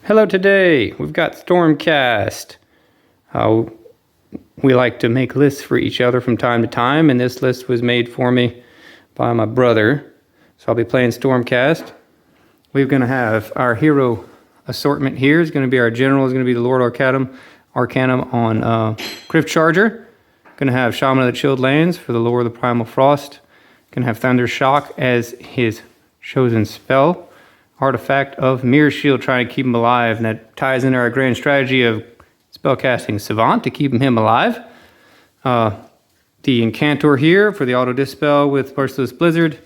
Hello, today we've got Stormcast. We like to make lists for each other from time to time, and this list was made for me by my brother. So I'll be playing Stormcast. We're going to have our hero assortment here. Is going to be our general, is going to be the Lord-Arcanum on Gryph-Charger. Going to have Shaman of the Chilled Lands for the Lord of the Primal Frost. Going to have Thundershock as his chosen spell. Artifact of Mirrorshield, trying to keep him alive, and that ties into our grand strategy of spellcasting Savant to keep him alive. The Yndrasta here for the auto dispel with Merciless Blizzard.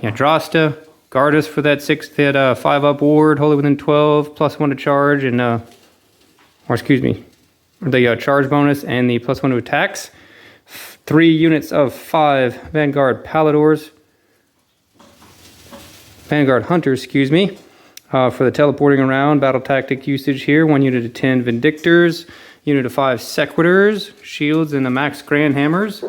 Yndrasta, Gardus for that 5-up ward, Holy Within 12, +1 to charge, and the charge bonus and the +1 to attacks. 3 units of 5 Vanguard-Hunters, for the teleporting around battle tactic usage here. 1 unit of 10 Vindictors, unit of 5 Sequitors, shields and the max grand hammers.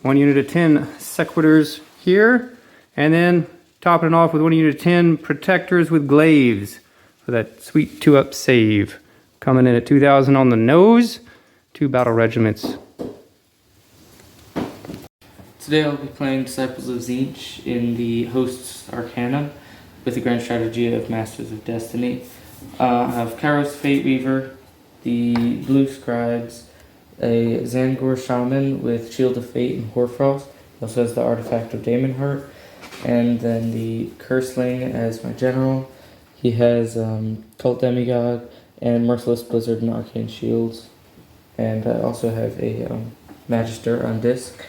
1 unit of 10 Sequitors here, and then topping it off with 1 unit of 10 Protectors with glaives for that sweet 2-up save. Coming in at 2,000 on the nose, 2 battle regiments. Today I'll be playing Disciples of Tzeentch in the Host's Arcanum with the grand strategy of Masters of Destiny. I have Kairos Fate Weaver, the Blue Scribes, a Zangor Shaman with Shield of Fate and Hoarfrost. He also has the Artifact of Daemonheart, and then the Curseling as my general. He has Cult Demigod and Merciless Blizzard and Arcane Shields, and I also have a Magister on disc.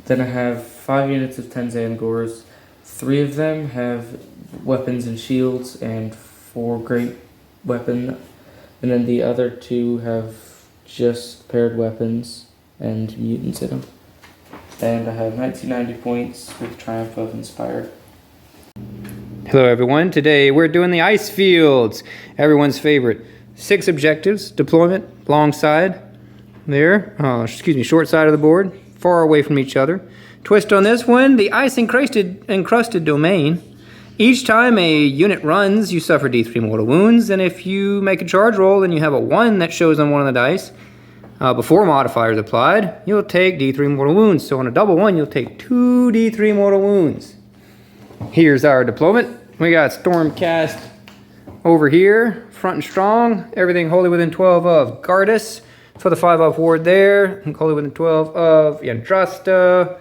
Then I have 5 units of 10 Zangors. 3 of them have weapons and shields and 4 great weapon, and then the other 2 have just paired weapons and mutants in them. And I have 1990 points with Triumph of Inspire. Hello everyone, today we're doing the ice fields, everyone's favorite. 6 objectives, deployment, long side, short side of the board, far away from each other. Twist on this one, the ice encrusted domain. Each time a unit runs, you suffer D3 mortal wounds, and if you make a charge roll and you have a 1 that shows on one of the dice, before modifiers applied, you'll take D3 mortal wounds. So on a double 1, you'll take 2 D3 mortal wounds. Here's our deployment. We got Stormcast over here, front and strong. Everything Holy Within 12 of Gardus for the 5-up ward there. Holy Within 12 of Yndrasta.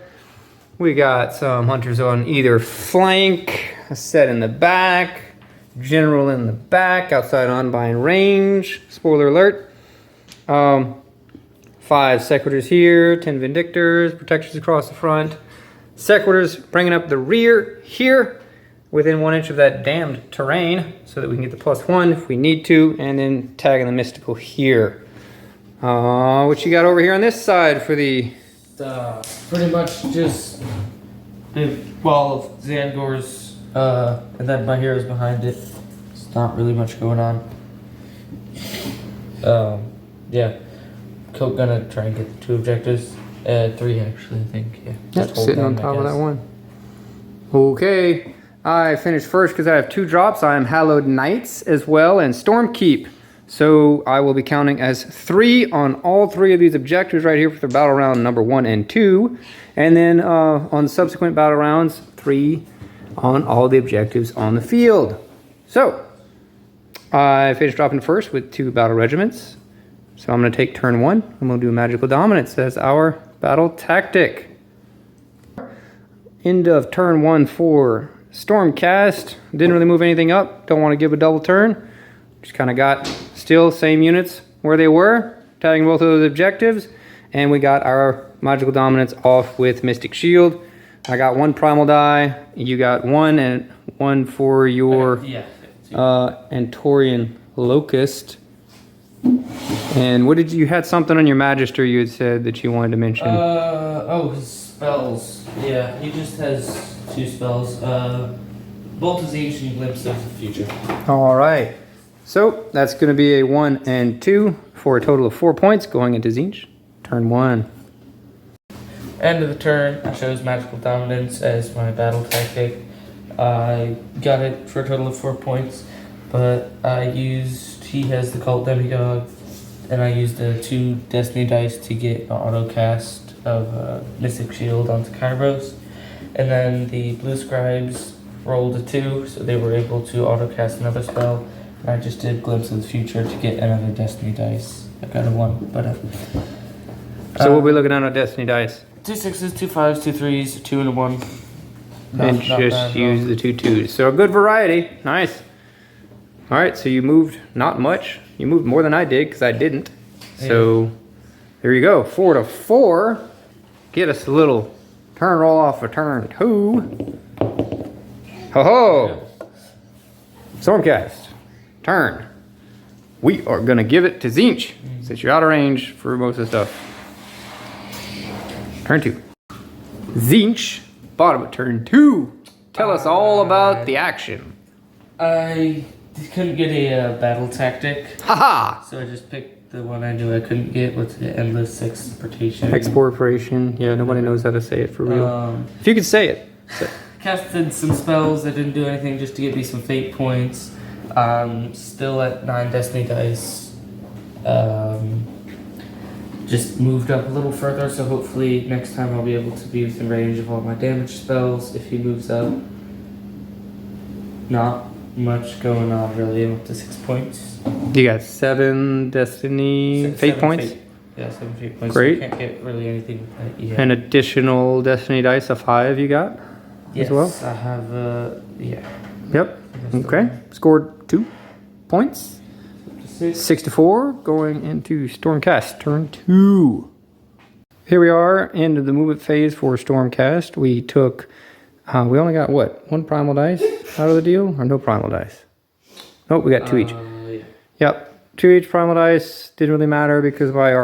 We got some hunters on either flank, a set in the back, general in the back, outside unbind range. Spoiler alert. 5 Sequitors here, 10 Vindictors, protectors across the front. Sequitors bringing up the rear here, within 1 inch of that damned terrain, so that we can get the +1 if we need to, and then tagging the mystical here. What you got over here on this side for the... Pretty much just the wall of Zangors, and then my heroes behind it. It's not really much going on. Yeah. Gonna try and get the 2 objectives. 3 actually, I think. Yeah. Yep, sitting on top of that 1. Okay. I finished first because I have 2 drops. I am Hallowed Knights as well, and Stormkeep. So I will be counting as 3 on all 3 of these objectives right here for the battle round number 1 and 2. And then on subsequent battle rounds, 3 on all the objectives on the field. So I finished dropping first with 2 battle regiments. So I'm going to take turn 1 and we'll do Magical Dominance as our battle tactic. End of turn 1 for Stormcast. Didn't really move anything up. Don't want to give a double turn. Just kind of got still same units where they were, tagging both of those objectives, and we got our Magical Dominance off with Mystic Shield. I got 1 primal die, you got 1 and 1 for your Antorian Locust. And what did you had something on your Magister you had said that you wanted to mention? His spells. Yeah, he just has 2 spells. Bolt of Tzeentch and Glimpse of the Future. All right. So that's going to be a 1 and 2 for a total of 4 points going into Tzeentch. Turn 1. End of the turn, I chose Magical Dominance as my battle tactic. I got it for a total of 4 points, but I used he has the Cult Demigod, and I used the 2 Destiny dice to get an auto cast of Mystic Shield onto Kairos. And then the Blue Scribes rolled a 2, so they were able to auto cast another spell. And I just did Glimpse of the Future to get another Destiny dice. I got a 1, but so we'll be looking at our Destiny dice. 2 6s, 2 5s, 2 3s, 2 and a 1. And just use the 2 2s. So a good variety. Nice. All right, so you moved not much. You moved more than I did because I didn't. So there you go. 4 to 4. Get us a little turn roll off of turn 2. Ho ho! Stormcast. Turn. We are going to give it to Tzeentch since you're out of range for most of the stuff. Turn 2. Tzeentch, bottom of turn 2. Tell us all about the action. I couldn't get a battle tactic. Haha! So I just picked the one I knew I couldn't get. What's the Endless Exportation? Exportation. Yeah, nobody knows how to say it for real. If you could say it. Casted some spells that didn't do anything just to give me some fate points. Still at 9 Destiny dice. Just moved up a little further, so hopefully next time I'll be able to be within range of all my damage spells if he moves up. Not much going on really. I'm up to 6 points. You got 7 Destiny fate points? Yeah, 7 fate points. Great. So I can't get really anything with that yet. An additional Destiny dice of 5 you got as well? Yes, I have, yeah. Yep. Okay. Scored 2 points. 6 to 4 going into Stormcast turn 2. Here we are into the movement phase for Stormcast. We took, we only got what? 1 primal dice out of the deal, or no primal dice? Nope, we got 2 each. Yeah. Yep, 2 each primal dice. Didn't really matter because my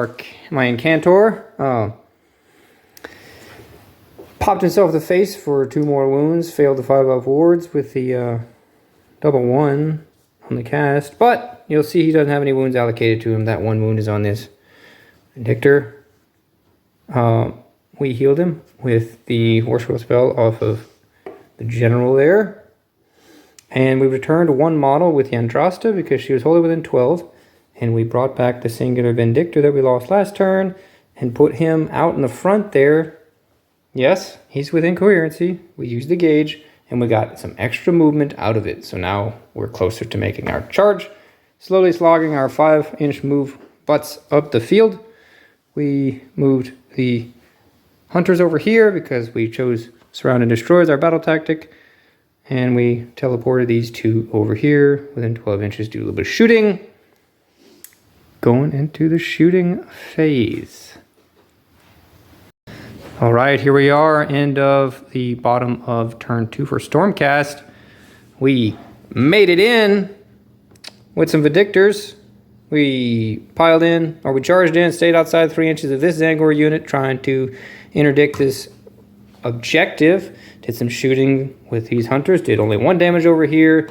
Incantor popped himself in the face for 2 more wounds. Failed the 5-up wards with the double 1 on the cast, but you'll see he doesn't have any wounds allocated to him. That 1 wound is on this Vindictor. We healed him with the Horse Wheel spell off of the general there. And we returned 1 model with Yndrasta because she was wholly within 12. And we brought back the singular Vindictor that we lost last turn and put him out in the front there. Yes, he's within coherency. We used the gauge and we got some extra movement out of it. So now we're closer to making our charge. Slowly slogging our 5-inch move butts up the field. We moved the Hunters over here because we chose Surround and Destroy as our battle tactic. And we teleported these 2 over here within 12 inches, do a little bit of shooting. Going into the shooting phase. All right, here we are, end of the bottom of turn 2 for Stormcast. We made it in with some Vindictors. We piled in, or we charged in, stayed outside 3 inches of this Vanguard unit, trying to interdict this objective. Did some shooting with these Hunters, did only 1 damage over here.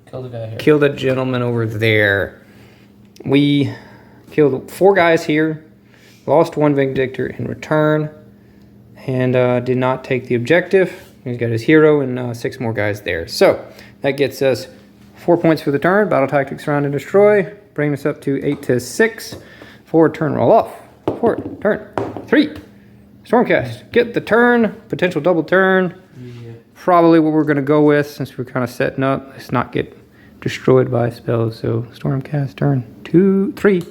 Killed a guy here. Killed a gentleman over there. We killed 4 guys here, lost 1 Vindictor in return, and did not take the objective. He's got his hero and 6 more guys there. So that gets us 4 points for the turn. Battle tactics, surround and destroy. Bring us up to 8 to 6. 4 turn roll off. 4 turn 3. Stormcast. Get the turn. Potential double turn. Yeah. Probably what we're going to go with since we're kind of setting up. Let's not get destroyed by spells. So Stormcast turn 2, 3.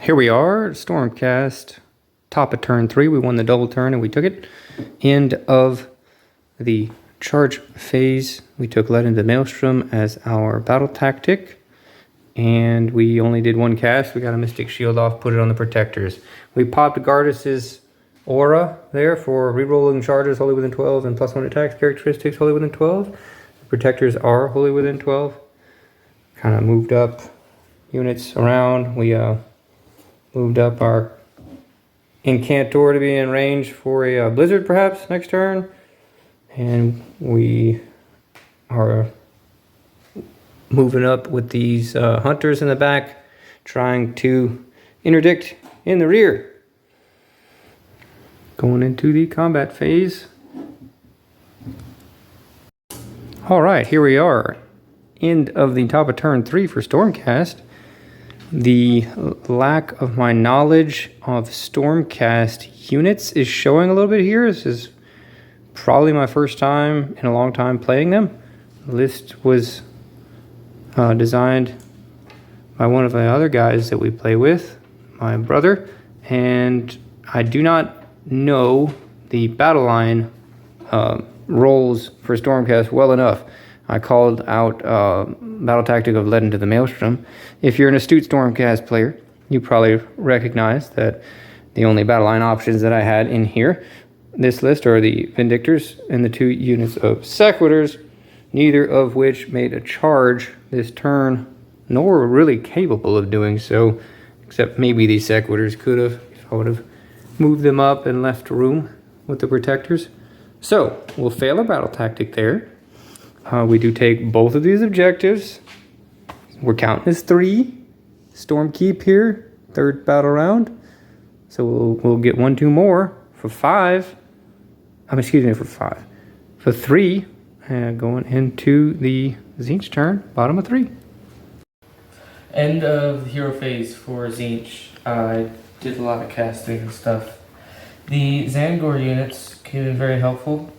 Here we are. Stormcast. Top of turn 3. We won the double turn and we took it. End of the charge phase. We took Let into Maelstrom as our battle tactic. And we only did 1 cast. We got a Mystic Shield off, put it on the Protectors. We popped Gardus's aura there for rerolling charges wholly within 12 and +1 attacks characteristics wholly within 12. The Protectors are wholly within 12. Kind of moved up units around. We moved up our Incantor to be in range for a Blizzard perhaps next turn. And we are moving up with these Hunters in the back, trying to interdict in the rear. Going into the combat phase. All right, here we are end of the top of turn 3 for Stormcast. The lack of my knowledge of Stormcast units is showing a little bit here. This is probably my first time in a long time playing them. The list was designed by one of the other guys that we play with, my brother, and I do not know the BATTLELINE roles for Stormcast well enough. I called out Battle Tactic of Led into the Maelstrom. If you're an astute Stormcast player, you probably recognize that the only BATTLELINE options that I had in here, this list, are the Vindictors and the 2 units of Sequitors, neither of which made a charge this turn, nor were really capable of doing so, except maybe these Sequitors could have, if I would have moved them up and left room with the Protectors. So, we'll fail our battle tactic there. We do take both of these objectives. We're counting as 3. Stormkeep here, 3rd battle round. So we'll get 1, 2 more for 5. Excuse me, for 5. For 3, going into the Tzeentch turn, bottom of 3. End of the hero phase for Tzeentch. I did a lot of casting and stuff. The Zangor units came in very helpful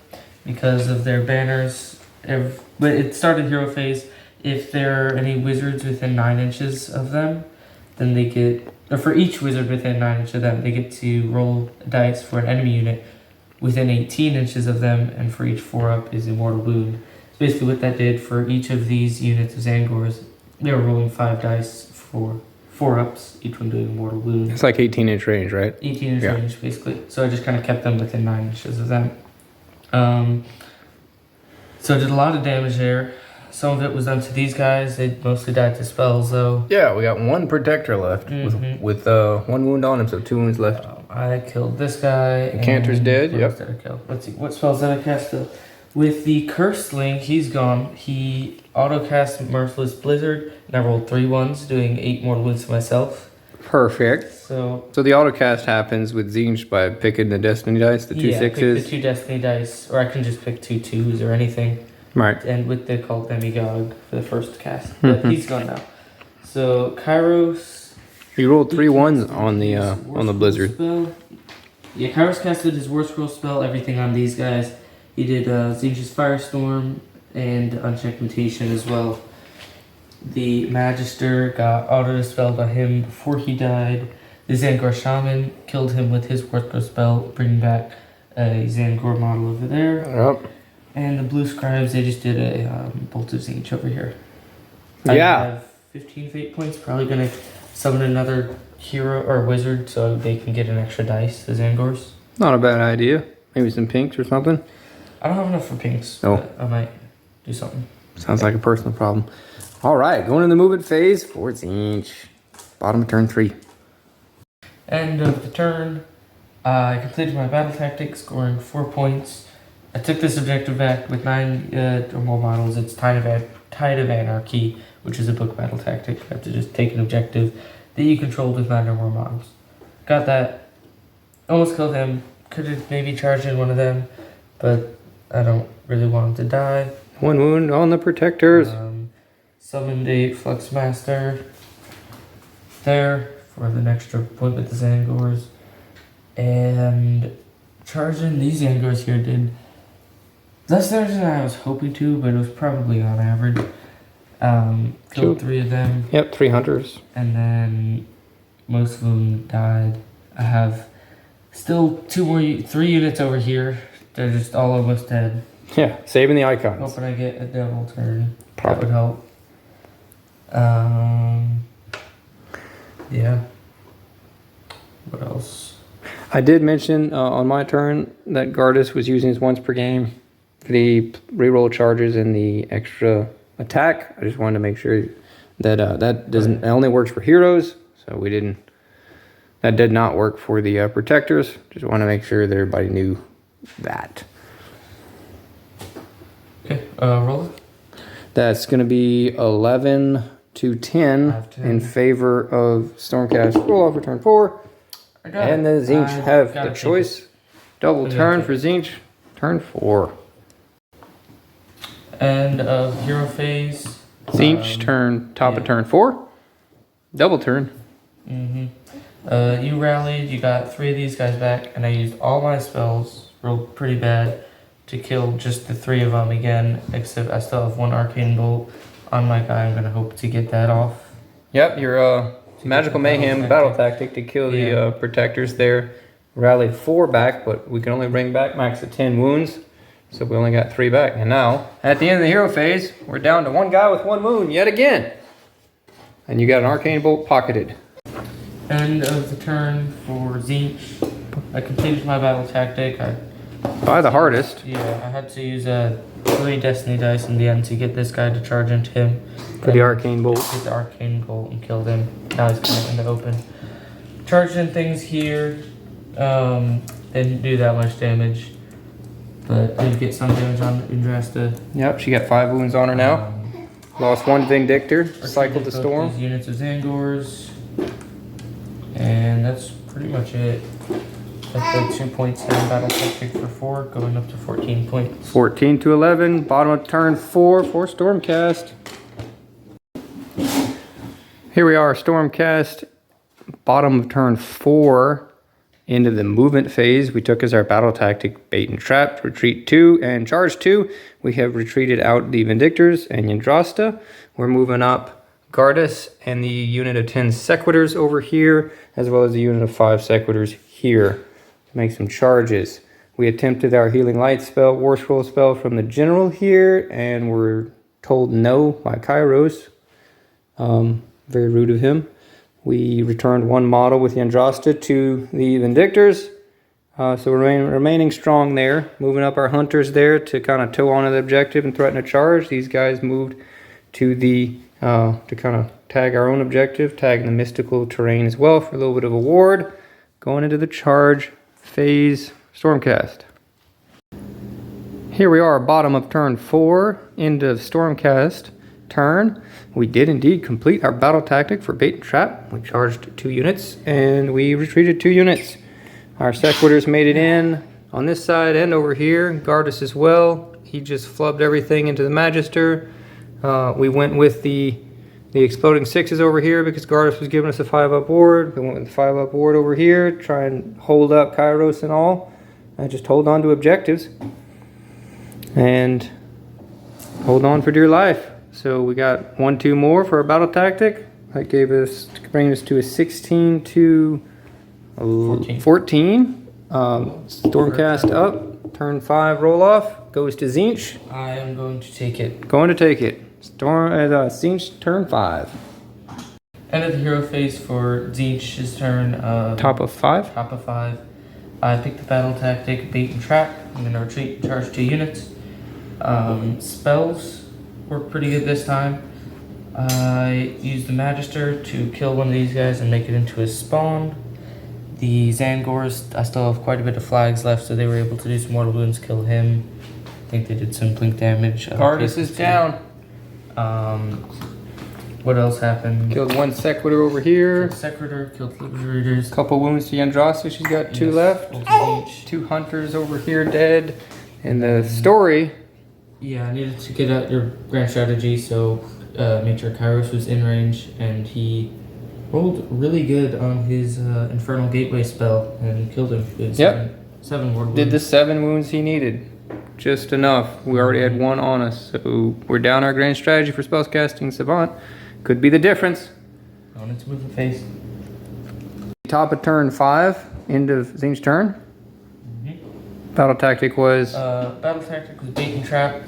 because of their banners. But it started hero phase. If there are any wizards within 9 inches of them, then they get, or for each wizard within 9 inches of them, they get to roll a dice for an enemy unit within 18 inches of them, and for each 4-up is a mortal wound. So basically what that did for each of these units of Zangors, they were rolling 5 dice for 4-ups, each one doing a mortal wound. It's like 18-inch range, right? 18-inch range, basically. So I just kind of kept them within 9 inches of them. So I did a lot of damage there. Some of it was done to these guys. They mostly died to spells, though. Yeah, we got 1 Protector left with 1 wound on him, so 2 wounds left. I killed this guy. Incantor's dead, yep. Did I kill? Let's see, what spells did I cast though? With the Cursed Link, he's gone. He auto-cast Merciless Blizzard, and I rolled 3 ones, doing 8 mortal wounds to myself. Perfect. So the autocast happens with Tzeentch by picking the Destiny dice, the 2 6s. Pick the 2 Destiny dice, or I can just pick 2 2s or anything. Right. And with the Cult Demigod for the first cast. But he's gone now. So Kairos. He rolled 3 1s on the Blizzard. Spell. Yeah, Kairos casted his War Scroll spell, everything on these guys. He did Tzeentch's Firestorm and Unchecked Mutation as well. The Magister got auto-dispelled on him before he died. The Zangor Shaman killed him with his War Scroll spell, bringing back a Zangor model over there. Yep. And the Blue Scribes, they just did a Bolt of Tzeentch over here. Yeah. I have 15 fate points, probably going to summon another hero or wizard so they can get an extra dice, the Zangors. Not a bad idea. Maybe some pinks or something. I don't have enough for pinks. Oh. But I might do something. Sounds like a personal problem. All right, going in the movement phase for Tzeentch. Bottom of turn 3. End of the turn. I completed my battle tactic, scoring 4 points. I took this objective back with 9 or more models. It's Tide of Anarchy, which is a book battle tactic. You have to just take an objective that you controlled with 9 or more models. Got that. Almost killed him. Could have maybe charged in one of them, but I don't really want him to die. 1 wound on the Protectors. Summoned a Flux Master there for an extra point with the Zangors. And charging these Zangors here did less damage than I was hoping to, but it was probably on average. Killed 3 of them. Yep, 3 hunters. And then most of them died. I have still 3 units over here. They're just all almost dead. Yeah, saving the icons. Hoping I get a double turn. Probably. That would help. Yeah. What else? I did mention on my turn that Gardus was using his once per game for the reroll charges and the extra attack. I just wanted to make sure that that only works for heroes, so that did not work for the protectors. Just want to make sure that everybody knew that. Okay, roll it. That's going to be 11 to 10 in favor of Stormcast. Roll off for turn 4. And then Tzeentch have the choice. Double turn for Tzeentch. Turn 4. End of hero phase. Tzeentch turn, top of turn 4. Double turn. You rallied, you got 3 of these guys back, and I used all my spells, rolled pretty bad, to kill just the 3 of them again, except I still have 1 Arcane Bolt on my guy. I'm going to hope to get that off. Yep, your Magical Mayhem battle tactic to kill the protectors there. Rallied 4 back, but we can only bring back max of 10 wounds. So we only got 3 back. And now, at the end of the hero phase, we're down to 1 guy with 1 wound yet again. And you got an Arcane Bolt pocketed. End of the turn for Tzeentch. I completed my battle tactic. By the hardest. Yeah, I had to use 3 Destiny dice in the end to get this guy to charge into him. For the Arcane Bolt. Get the Arcane Bolt and killed him. Now he's kind of in the open. Charged in things here. Didn't do that much damage. But did get some damage on Yndrasta. Yep, she got 5 wounds on her now. Lost 1 Vindictor. Cycled the Storm. Units of Zangors. And that's pretty much it. That's like 2 points in battle tactic for 4, going up to 14 points. 14 to 11. Bottom of turn 4 for Stormcast. Here we are, Stormcast. Bottom of turn 4. Into the movement phase, we took as our battle tactic bait and trap, retreat 2 and charge 2. We have retreated out the Vindictors and Yndrasta. We're moving up Gardus and the unit of 10 Sequitors over here, as well as the unit of 5 Sequitors here to make some charges. We attempted our Healing Light spell, War Scroll spell from the general here, and were told no by Kairos. Very rude of him. We returned 1 model with Yndrasta to the Vindictors. So we're remaining strong there. Moving up our Hunters there to kind of toe on the objective and threaten a charge. These guys moved to the to kind of tag our own objective, tag the mystical terrain as well for a little bit of a ward. Going into the charge phase, Stormcast. Here we are, bottom of turn 4, end of Stormcast turn. We did indeed complete our battle tactic for bait and trap. We charged 2 units and we retreated 2 units. Our Sequitors made it in on this side and over here. Gardus as well. He just flubbed everything into the Magister. We went with the exploding 6s over here because Gardus was giving us a 5-up ward. We went with the 5-up ward over here, try and hold up Kairos and all. And just hold on to objectives. And hold on for dear life. So we got 1-2 more for our battle tactic. That gave us, bringing us to a 16 to 14. Stormcast up, turn 5 roll off, goes to Tzeentch. I am going to take it. Going to take it. Tzeentch turn 5. End of the hero phase for Tzeentch's turn. Top of 5. Top of 5. I picked the battle tactic, bait and trap. I'm going to retreat, charge 2 units. Spells worked pretty good this time. I used the Magister to kill one of these guys and make it into a spawn. The Zangors, I still have quite a bit of flags left, so they were able to do some mortal wounds, kill him. I think they did some blink damage. Gardus is down. What else happened? Killed 1 Sequitor over here. Killed Sequitor, killed Liberators. Couple wounds to Yndrasta, she's got 2 left. 2 Hunters over here dead. And the story... Yeah, I needed to get out your grand strategy, so made sure Kairos was in range, and he rolled really good on his Infernal Gateway spell and killed him with 7 ward wounds. Did the 7 wounds he needed. Just enough. We already had 1 on us, so we're down our grand strategy for Spellcasting Savant. Could be the difference. Going into movement phase. Top of turn 5, end of Tzeentch's turn. Battle tactic was... battle tactic was bait and trap.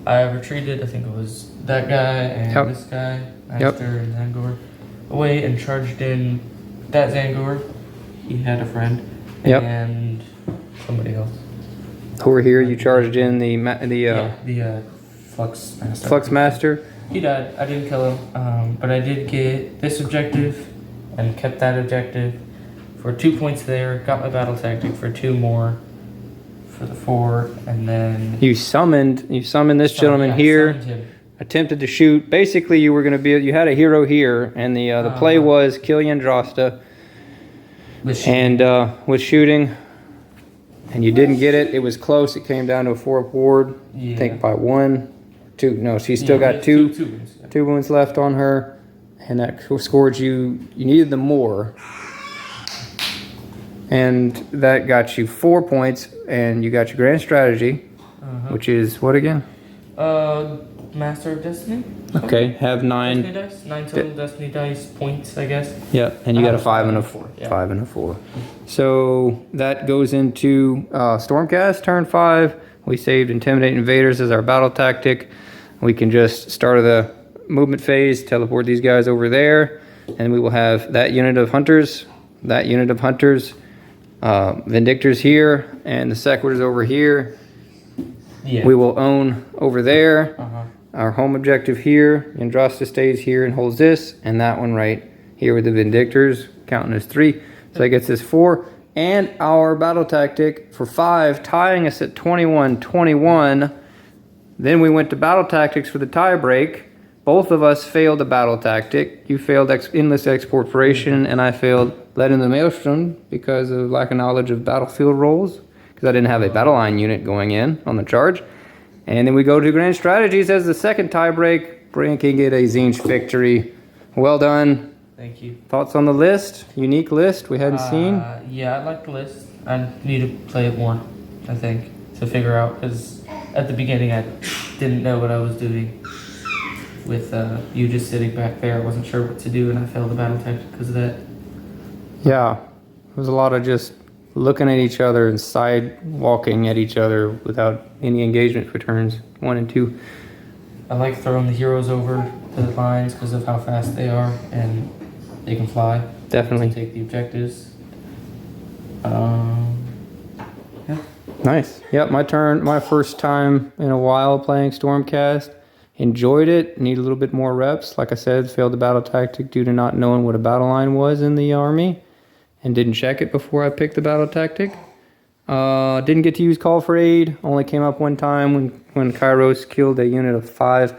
I retreated, I think it was that guy and this guy, Master and Zangor, away and charged in that Zangor. He had a friend. And somebody else. Over here you charged in the Flux Master. Flux Master. He died. I didn't kill him, but I did get this objective and kept that objective for 2 points there. Got my battle tactic for 2 more. For the 4, and then you summoned this gentleman here, attempted to shoot. Basically, you were going to be, you had a hero here, and the play was kill Yndrasta, with shooting, and you didn't get it. It was close. It came down to a 4-up ward, I think by 1 2. No, she's still got two wounds, yeah. 2 wounds left on her, and that scored you. You needed them more, and that got you 4 points, and you got your grand strategy, which is what again? Master of Destiny. Okay, have 9. Destiny dice. 9 total Destiny dice points, I guess. Yeah, and you got a 5 and a 4. Yeah. 5 and a 4. So that goes into Stormcast turn 5. We saved Intimidate Invaders as our battle tactic. We can just start the movement phase, teleport these guys over there, and we will have that unit of hunters, Vindictors here, and the Sequitors over here. Yeah. We will own over there. Our home objective here. Yndrasta stays here and holds this, and that one right here with the Vindictors, counting as 3. So that gets us 4. And our battle tactic for 5, tying us at 21-21. Then we went to battle tactics for the tie break. Both of us failed the battle tactic. You failed endless exportation, and I failed Led in the Maelstrom because of lack of knowledge of battlefield roles, because I didn't have a battle line unit going in on the charge. And then we go to grand strategies as the second tie break, breaking it a Tzeentch victory. Well done. Thank you. Thoughts on the list? Unique list we hadn't seen? Yeah, I like the list. I need to play it more, I think, to figure out, because at the beginning I didn't know what I was doing with you just sitting back there. I wasn't sure what to do, and I failed the battle tactic because of that. Yeah, it was a lot of just looking at each other and side walking at each other without any engagement for turns 1 and 2. I like throwing the heroes over to the lines because of how fast they are, and they can fly. Definitely. To take the objectives. Yeah. Nice. Yep, my turn. My first time in a while playing Stormcast. Enjoyed it. Need a little bit more reps. Like I said, failed the battle tactic due to not knowing what a battle line was in the army, and didn't check it before I picked the battle tactic. Didn't get to use Call for Aid. Only came up one time when Kairos killed a unit of 5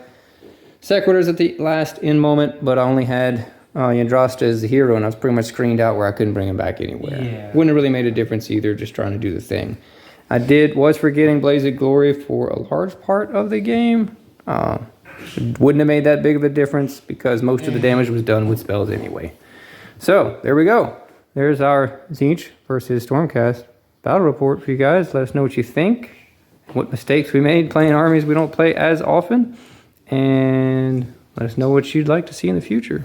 Sequitors at the last in moment, but I only had Yndrasta as the hero, and I was pretty much screened out where I couldn't bring him back anywhere. Yeah. Wouldn't have really made a difference either, just trying to do the thing. I was forgetting Blazed Glory for a large part of the game. Wouldn't have made that big of a difference because most of the damage was done with spells anyway. So, there we go. There's our Tzeentch versus Stormcast battle report for you guys. Let us know what you think, what mistakes we made playing armies we don't play as often, and let us know what you'd like to see in the future.